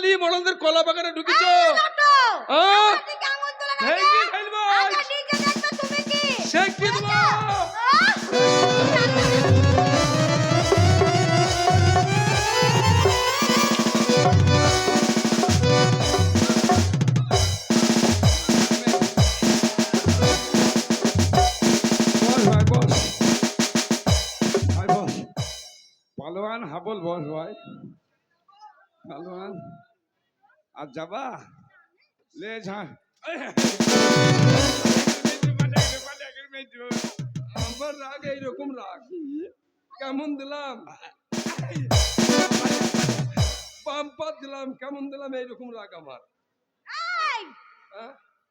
তুমি মরণদের কলা বাগানে ঢুকেছো? সে কি দেবো? পালোয়ান হাবল বস ভাই, পালোয়ান আর যাবা লে ঝাড়। আমার রাগ এইরকম রাগ কেমন দিলাম, পাম্পার দিলাম কেমন দিলাম, এইরকম রাগ আমার।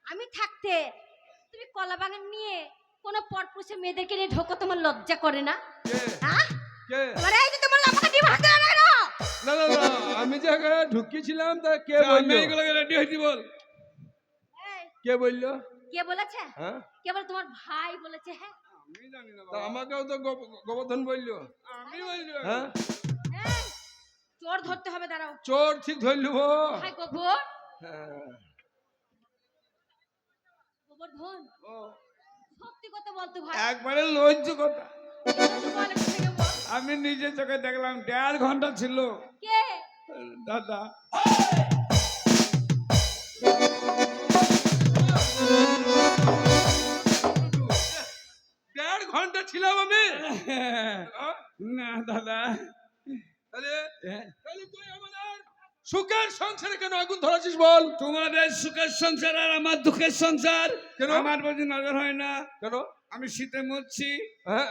আমি থাকতে তুমি কলা বাগান নিয়ে কোন পরপুষে মেয়েদেরকে নিয়ে ঢোকো, তোমার লজ্জা করে না? না না না, আমি যে ঢুকিয়েছিলাম তা কে বললো? রেডি হইতি বল। কে বললো? কে বলেছে? হ্যাঁ কে বলে? তোমার ভাই বলেছে। হ্যাঁ আমি জানি না তা আমাকেও তো গোবর্ধন বললো। আমি বললি হ্যাঁ চোর ধরতে হবে, দাঁড়াও। চোর ঠিক ধরলু। ভাই গোবর, হ্যাঁ গোবর্ধন সত্যি কথা বলতো ভাই, একবারে লজ্জ কথা। বল একটু থেকে বল। আমি নিজে চোখে দেখলাম 1.5 ঘন্টা ছিল কে? দাদা। 1.5 ঘন্টা ছিলাম আমি? না দাদা, তাহলে তুই আমাদের সুখের সংসারে কেন আগুন ধরাছিস বল? তোমাদের সুখের সংসার আর আমার দুঃখের সংসার কেন? আমার বুঝি নজর হয় না? কেন? আমি শীতে মরছি। হ্যাঁ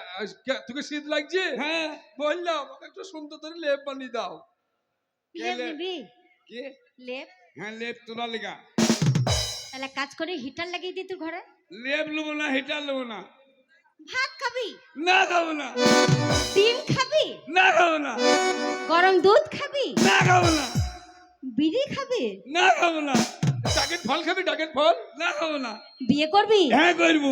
তোকে শীত লাগছে? হ্যাঁ বললাম আমাকে একটু সুন্দর করে লেপ বানিয়ে দাও। লেপ নিবি? কি? লেপ? হ্যাঁ লেপ তোলা লেগা। তাহলে কাজ করে হিটার লাগিয়ে দি তোর ঘরে। লেপ নেবো না, হিটার নেবো না। ভাত খাবি? না খাবো না। ডিম খাবি? না খাবো না। গরম দুধ খাবি? না খাবো না। বিড়ি খাবি? না খাবো না। ডাকের ফল খাবি? ডাকের ফল? না খাবো না। বিয়ে করবি? হ্যাঁ করবো।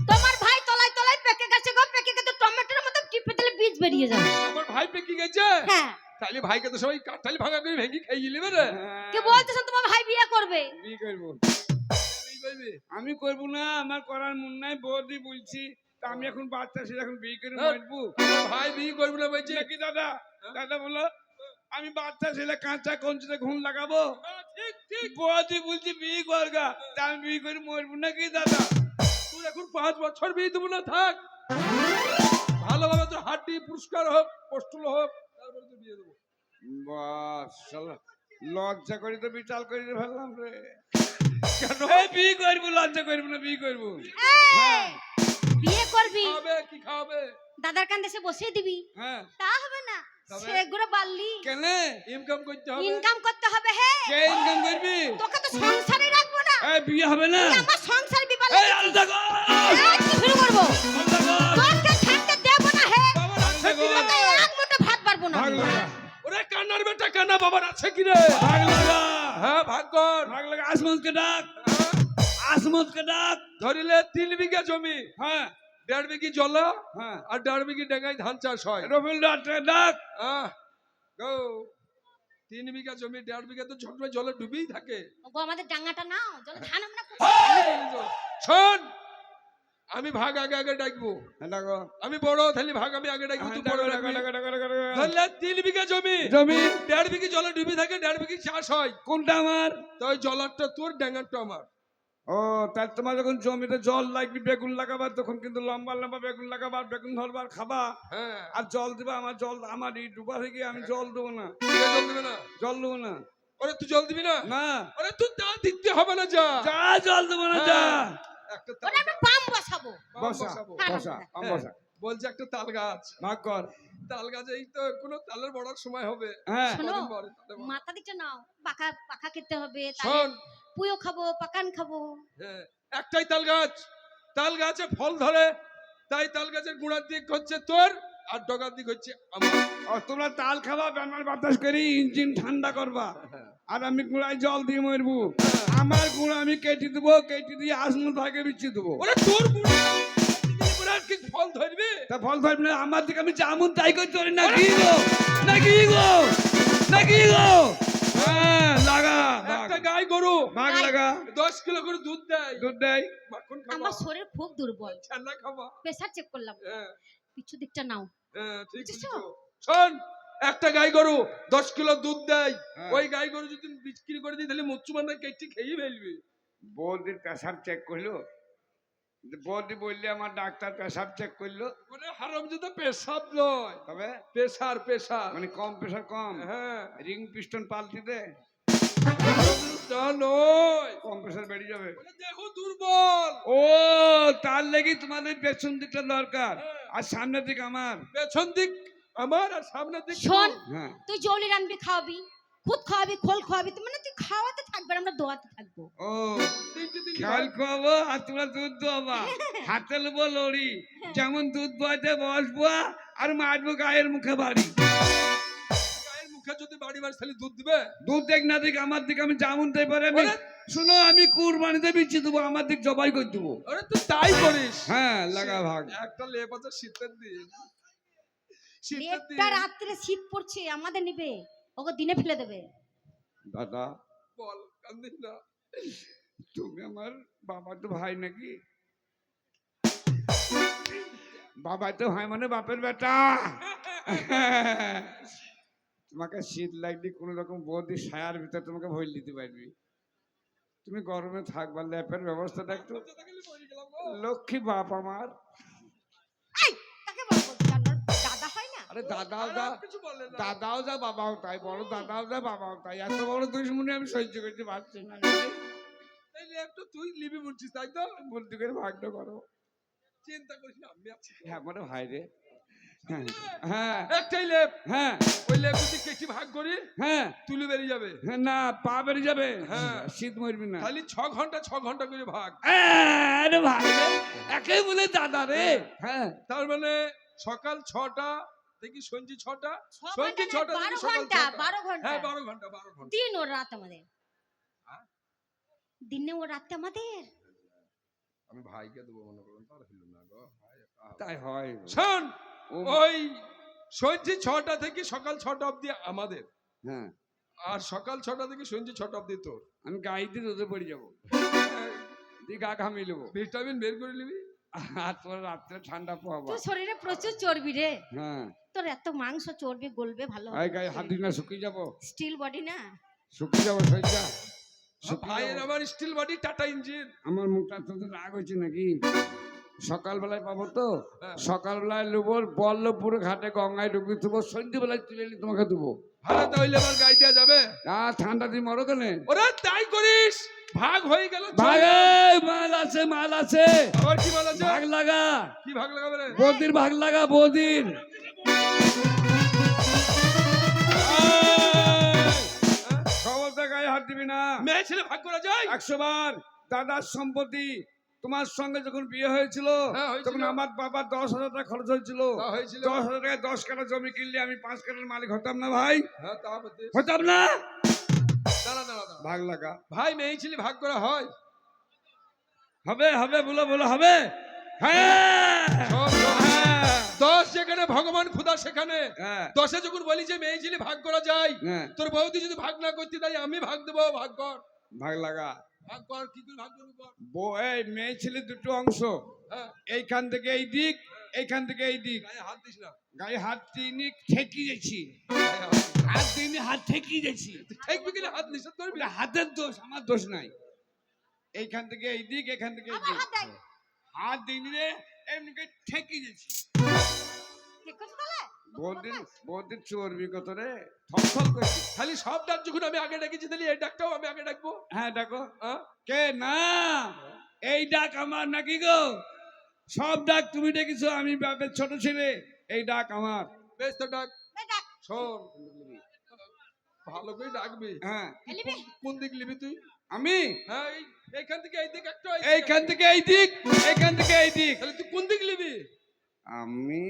তোমার ভাই তলায় তলায় পেকে গেছে গো, পেকে গেছে টমেটোর মতো, টিপে দিলে বীজ বেরিয়ে যাবে। আমার ভাই পেকে গেছে? হ্যাঁ। তাহলে ভাইকে তো সবাই কাঠালি ভাঙা করে ভেঙে খেয়ে গেলি রে। কে বলতেছ তোমার ভাই বিয়ে করবে? বিয়ে করবো। আমি করবো না, আমার করার মন নাই। বৌদি বলছি তা আমি এখন বাচ্চা ছেলে, এখন বিয়ে করে মরবো। ভাই বিয়ে করবি না বলছি নাকি দাদা? দাদা বলো আমি বাচ্চা ছেলে কাঁচা কঞ্চিতে ঘুম লাগাবো। ঠিক ঠিক। বৌদি বলছি বিয়ে করগা, তা আমি বিয়ে করে মরবো নাকি দাদা? তুই এখন 5 বছর বিয়ে দেবো না, থাক ভালোভাবে তোর হাড্ডি পুরস্কার হোক, পোস্টুল হোক, তারপরে তো বিয়ে দেবো। বাস লজ্জা করি তো বিচাল করে ফেললাম রে। কেন? এই বিয়ে করবো, লজ্জা করবো না, বিয়ে করবো। এই, বিয়ে করবি? খাওয়াবে কি খাওয়াবে? দাদার কান্দে সে বসিয়ে দিবি? হ্যাঁ তা হবে না, তবে? সেগুলো বাড়লি কেন? ইনকাম করতে হবে। ইনকাম করতে হবে। হে কে ইনকাম করবি? তোকে তো সংসারে রাখবো না। এই বিয়ে হবে না। তুই আমার সংসার বিপাল। এই আলাদা কর। কি শুরু করবো? আলাদা কর। তোকে থাকতে দেব না। হে বাবার আছে কি রে? তোকে এক মুঠো ভাত পারবো না। ভাগ লাগা, ওরে কান্নার বেটা কান্না, বাবার আছে কি রে? ভাগ লাগা, হ্যাঁ ভাগ কর। ভাগ লাগা। আসমতকে ডাক, আসমতকে ডাক। ধরিলে 3 বিঘা জমি, হ্যাঁ 1.5 বিঘি জলা হ্যাঁ। আর 1.5 বিঘি ডাঙ্গায় ধান চাষ হয়। রবিল ডাক্তার ডাক। গো 3 বিঘা জমি, 1.5 বিঘা তো ঝকড়ে জলে ডুবেই থাকে। ওগো আমাদের ডাঙ্গাটা নাও, জলে ধান আমরা। শোন, আমি ভাগ আগে আগে ডাকবো। ডাকো। আমি বড় তাহলে ভাগ আমি আগে ডাকবো, তুই বড় ডাকবি। ধরলে 3 বিঘা জমি, জমি 1.5 বিঘি জলে ডুবে থাকে, 1.5 বিঘি চাষ হয়। কোনটা আমার? তো ওই জলারটা তোর, ডাঙ্গারটা আমার। ও তাহলে তোমার যখন জমিতে জল লাগবে, বেগুন লাগাবার, তখন কিন্তু লম্বা লম্বা বেগুন লাগাবার, বেগুন ধরবার, খাবা হ্যাঁ আর জল দিবা। আমার জল, আমার এই ডুবা থেকে আমি জল দেবো না। তুই জল দিবি না? জল দেবো না। ওরে তুই জল দিবি না? না ওরে তুই তা দিতে হবে না, যা যা, জল দেবো না, যা। হ্যাঁ, একটা তাল ওটা আমরা পাম বসাবো। পাম বসা বসাবো। বসা আম বসা। বলছে একটা তাল গাছ, ভাগ কর। তাল গাছ এই তো কোনো তালের বড়ার সময় হবে। হ্যাঁ শোনো, কদিন পরে তালের বড়া। মাথা দিতে নাও, পাকা পাকা খেতে হবে। শোন, পুয়ো খাবো, পাকান খাবো। হ্যাঁ, একটাই তাল গাছ, তাল গাছে ফল ধরে, তাই তাল গাছের গুড়ার দিক হচ্ছে তোর আর ডগার দিক হচ্ছে আমার। আর তোমরা তাল খাবা, ব্যানার বাতাস করি, ইঞ্জিন ঠান্ডা করবা, আর আমি গুড়ায় জল দিয়ে মরবো। আমার গুড়া আমি কেটে দেবো, কেটে দিয়ে আসমুল ভাগে বিচ্ছি দেবো। ওরে তোর গুড়া কি ফল ধরবে? তা ফল ধরবে না আমার দিকে আমি যেমন তাই করতে পারি নাকি গো? নাকি গো? নাকি গো? হ্যাঁ লাগা একটা গাই গরু ভাগ লাগা 10 কিলো করে দুধ দেয়, দুধ দেয়। মাখন খাবা, আমার শরীর খুব দুর্বল, ঠান্ডা খাবা। প্রেসার চেক করলাম, হ্যাঁ পিছু দিকটা নাও। হ্যাঁ ঠিক বুঝেছো? বুঝেছো। শোন, একটা গাই গরু 10 কিলো দুধ দেয়, হ্যাঁ। ওই গাই গরু যদি বিক্রি করে দিই তাহলে মুচ্চুমানা কেটে খেয়ে ফেলবে। বৌদির প্রেসার চেক করলো, বৌদি বললে আমার ডাক্তার প্রেসার চেক করলো, ওরে হারামজাদা, পেশাব নয়, তবে প্রেসার প্রেসার। মানে কম প্রেসার কম, হ্যাঁ রিং পিস্টন পাল্টি দে, তা নয়, কম প্রেসার বেড়ে যাবে। ওরে দেখো দুর্বল। ও তার লেগে তোমাদের পেছন দিকটা দরকার, হ্যাঁ। আর সামনের দিক আমার। পেছন দিক আমার আর সামনের দিক শোন, তোর। হ্যাঁ তুই জলি রানবি, খাওয়াবি, খুদ খাওয়াবি, খোল খাওয়াবি, তুই মানে তুই খাওয়াতে থাকবে আর আমরা দোয়াতে থাকবো। ও তিনটে খেয়াল খাবো আর তোমরা দুধ দোয়াবা, হাতে নেবো লড়ি, যেমন দুধ দোয়াতে বসবো আর মারবো গায়ের মুখে বাড়ি। গায়ের মুখে যদি বাড়ি বাড়ি খালি দুধ দিবে, দুধ দেখ না দেখ আমার দিকে আমি যেমন তাই পারে আমি ওরে- শুনো, আমি কুরবানিতে বিচ্ছি দেবো, আমার দিক জবাই করে দেবো। আরে তুই তাই করিস। হ্যাঁ লাগা ভাগ। একটা লেপ আছে শীতের দিন, শীতের দিন লেপটা রাত্রে শীত পড়ছে, আমাদের নিবে, ওকে দিনে ফেলে দেবে। দাদা বল, কান্দিস না। তুমি আমার বাবা তো ভাই নাকি? বাবা তো ভাই মানে বাপের বেটা। তোমাকে শীত লাগলে কোন রকম বৌদি সায়ার ভিতরে তোমাকে ভইল দিতে পারবি, তুমি গরমে থাকবা, ল্যাপের ব্যবস্থাটা একটু। বাচ্চা থাকলে মরে গেলাম গো। লক্ষ্মী বাপ আমার। এই, কাকে বলবো? জানোর দাদা হয় না? আরে দাদাও আর যা, কিছু বলে না। দাদাও যা বাবাও তাই, বড় দাদাও যা বাবাও তাই, এত বড় দুশ্মনী আমি সহ্য করতে পারছি না। এই লেপটা তুই লিবি বলছিস তাই তো? বলতে করে ভাগ্য করো। চিন্তা করিস না, আমি আছি। হ্যাঁ মানে ভাই রে। হ্যাঁ হ্যাঁ একটাই লেপ, হ্যাঁ ওই লেপ যদি কেটে ভাগ করি হ্যাঁ তুলে বেরিয়ে যাবে। হ্যাঁ, না পা বেরিয়ে যাবে। হ্যাঁ। শীত মরবি না। খালি 6 ঘন্টা 6 ঘন্টা করে ভাগ। আরে ভাই রে, একে বলে দাদা রে। হ্যাঁ তার মানে সকাল 6টা থেকে সন্ধ্যে 6টা, 6 সন্ধ্যে ঘন্টা 6টা না, থেকে 12 সকাল ঘন্টা, 6টা। 12 ঘন্টা। হ্যাঁ 12 ঘন্টা 12 ঘন্টা। দিন ও রাত আমাদের। হ্যাঁ? দিনে ও রাতে আমাদের। আমি ভাইকে দেবো মনে করুন, তার হইল না গো। তাই হয়। শোন, ও ওই সন্ধ্যে 6টা থেকে সকাল 6টা অবধি আমাদের, হ্যাঁ, আর সকাল 6টা থেকে সন্ধ্যে 6টা অবধি তোর। আমি গাইতে রোদে পড়ে যাবো, দিয়ে গা ঘামিয়ে নেবো, ভিটামিন বের করে নিবি। আর তোর রাত্রে ঠান্ডা পোয়াবা। তোর শরীরে প্রচুর চর্বি রে, হ্যাঁ তোর এত মাংস চর্বি গলবে ভালো। এই গায়ে হাত দিস না, শুকিয়ে যাবো, স্টিল বডি না। শুকিয়ে যাবো শরীরটা। ভাইয়ের আমার স্টিল বডি, টাটা ইঞ্জিন। আমার মুখটা তোদের রাগ হয়েছে নাকি? সকালবেলায় পাবো তো, হ্যাঁ। সকালবেলায় নেবো, বল্লভপুরে ঘাটে গঙ্গায় ডুবি দেবো, সন্ধ্যেবেলায় তুলে এনে তোমাকে দেবো। ভালো, তাহলে আমার গায়ে দেওয়া যাবে। আর ঠান্ডা দিয়ে মরো কেনে? ওরা তাই করিস, ভাগ হয়ে গেল। ভাগ, মাল আছে মাল আছে, আবার কি বলা যায়? ভাগ লাগা, কি ভাগ লাগাবে রে? বৌদির ভাগ লাগা, বৌদির। খবরটা গায়ে হাত দিবি না। মেয়ে ছেলে ভাগ করা যায়? 100 বার। দাদার সম্পত্তি তোমার সঙ্গে যখন বিয়ে হয়েছিল, হ্যাঁ, হয়েছিল। তখন আমার বাবার 10,000 টাকা খরচ হয়েছিল। তা হয়েছিল। 10,000 টাকায় 10 কাঠা জমি কিনলে আমি 5 কাঠার মালিক হতাম না ভাই? হ্যাঁ তা বলতে। হতাম না? দাঁড়া দাঁড়া দাঁড়া। ভাগ লাগা। ভাই মেয়ে ছেলে ভাগ করা হয়? হবে হবে, বলো বলো হবে। হ্যাঁ শোন, শোন। হ্যাঁ 10 যেখানে ভগবান খুদা সেখানে। হ্যাঁ 10-এ যখন বলি যে মেয়ে ছেলে ভাগ করা যায়, হ্যাঁ, তোর বৌদি যদি ভাগ না করতে দেয় আমি ভাগ দেবো। ভাগ কর, ভাগ লাগা। ভাগ কর, কি করে ভাগ করবি কর। এই মেয়ে ছেলে দুটো অংশ, হ্যাঁ, এইখান থেকে এই দিক, এইখান থেকে এই দিক। গায়ে হাত দিস না। গায়ে হাত দিইনি, ঠেকি গেছি। গায়ে হাত দিস না। হাত দিইনি, হাত ঠেকি গেছি। তুই ঠেকবি কিনা, হাত নিষেধ করবি? ওটা হাতের দোষ, আমার দোষ নাই। এইখান থেকে এই দিক, এখান থেকে এই আবার দিক। হাত দেয়। হাত দিইনি রে, এমনি করে ঠেকি গেছি। ঠিক করছো তাহলে? বৌদির চর্বি কত রে, থলথল করছি। খালি সব ডাক যখন আমি আগে ডেকেছি, তাহলে এই ডাকটাও আমি আগে ডাকবো। হ্যাঁ ডাকো। হ্যাঁ? কে না, এই ডাক আমার নাকি গো? সব ডাক তুমি ডেকেছো, আমি বাপের ছোট ছেলে, এই ডাক আমার। বেশ তো ডাক। এই ডাক, শোন, ভালো করে ডাকবি। হ্যাঁ এলিবে। কোন দিক নিবি তুই? আমি হ্যাঁ, এইখান থেকে এই দিক একটা, এইখান থেকে এই দিক, এইখান থেকে এই দিক। তাহলে তুই কোন দিক নিবি? আমি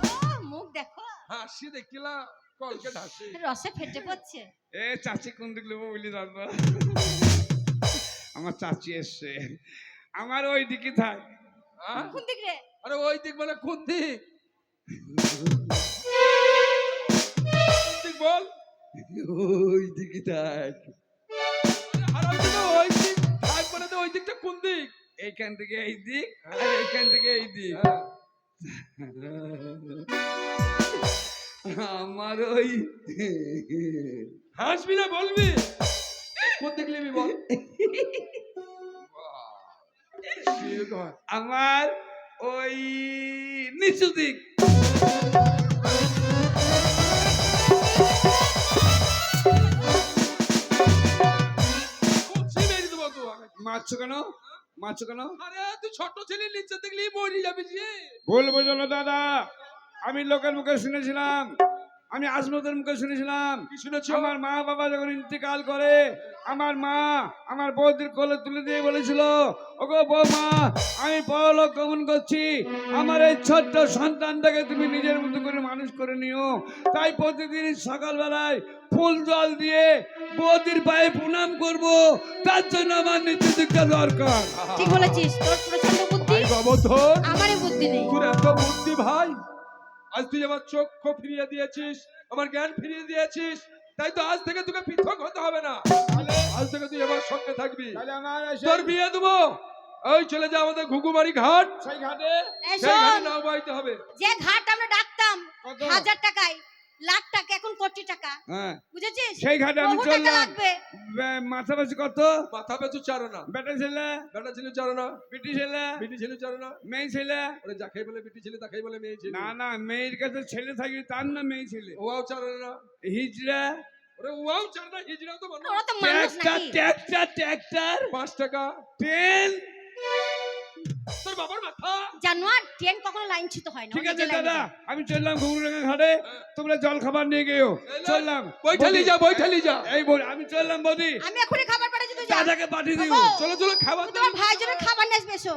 ও, মুখ দেখো, হাসি দেখিলা কলকে হাসি। রসে ফেটে পড়ছে। এ চাচি কোন দিক নেবো বলি দাদা, আমার চাচি এসছে। আমার ওই দিকে থাক। হ্যাঁ? কোন দিক রে? আরে ওই দিক মানে কোন দিক? কোন দিক বল? ওই দিকে থাক। আরে হারামজাদা, ওই দিক থাক মানে তো ওই দিকটা কোন দিক? এইখান থেকে এই দিক আর এইখান থেকে এই দিক। হ্যাঁ। আমার ওই হাসবি না বলবি? কোন দিক নিবি বল? আমার ওই নিচু দিক। কুচি মেরে দেবো তো আমি। মারছো কেন? মারছো কেন? আরে তুই ছোট ছেলে, নিচে দেখলি মরে যাবি যে। ভুল বোঝো না দাদা, আমি লোকের মুখে শুনেছিলাম, আমি আজমতের মুখে শুনেছিলাম, কি শুনেছো? আমার মা বাবা যখন ইন্তেকাল করে আমার মা আমার বৌদির কোলে তুলে দিয়ে বলেছিল, ওগো বৌমা, আমি পরলোক গমন করছি, আমার এই ছোট্ট সন্তানটাকে তুমি নিজের মতো করে মানুষ করে নিও। তাই প্রতিদিন সকালবেলায় ফুল জল দিয়ে বৌদির পায়ে প্রণাম করব, তার জন্য আমার নিচু দিকটা দরকার। ঠিক বলেছিস, তোর প্রচন্ড বুদ্ধি, ভাই গোবর্ধন, আমারই বুদ্ধি নেই। তোর এত বুদ্ধি ভাই, আজ তুই আমার চক্ষু ফিরিয়ে দিয়েছিস, আমার জ্ঞান ফিরিয়ে দিয়েছিস, তাই তো আজ থেকে তোকে পৃথক হতে হবে না, আজ থেকে তুই আমার সঙ্গে থাকবি। তাহলে আমার তোর বিয়ে দেবো, ওই চলে যা আমাদের ঘুঘুমারি ঘাট, সেই ঘাটে এই সেই শোন, ঘাটে নাও বাইতে হবে। যে ঘাট আমরা ডাকতাম কত? 1000 টাকায়, লাখ টাকা, এখন কোটি টাকা, হ্যাঁ, বুঝেছিস? সেই ঘাটে আমি বহু টাকা চললাম। লাগবে। মাথা বেশি কত? মাথা পেছু চারনা, বেটা ছেলে, বেটা ছিল চারনা, বিটি ছেলে, বিটি ছিল চারনা। মেয়ে ছেলে। ওরে যাকে বলে বিটি ছিল তাকেই বলে মেয়ে ছিল। না না, মেয়ের কাছে ছেলে থাকবে, তার না মেয়ে ছেলে। ওয়াও চারনা, হিজড়া, ওরে ওয়াও চারনা, হিজড়াও তো মানুষ। ওরা তো মানুষ ট্র্যাক্টর নাকি? ট্র্যাক্টর ট্র্যাক্টর, 5 টাকা। ট্রেন। তোর বাবার মাথা। জানোয়ার, ট্রেন কখনো লাইন ছিত হয় না। ঠিক ওই আছে যে লাইনে দাদা, যায়। আমি চললাম ঘুঘুরাঙ্গা ঘাটে, তোমরা জল খাবার নিয়ে গেও। চললাম। বৈঠালি যা, বৈঠালি যা। এই বল, আমি চললাম বৌদি, আমি এখনই খাবার পাঠাচ্ছি, তুই যা। দাদাকে পাঠিয়ে দিও। বাবা, চলো চলো খাবার তুমি তোমার ভাইয়ের জন্য খাবার নিয়ে আসবে, এসো।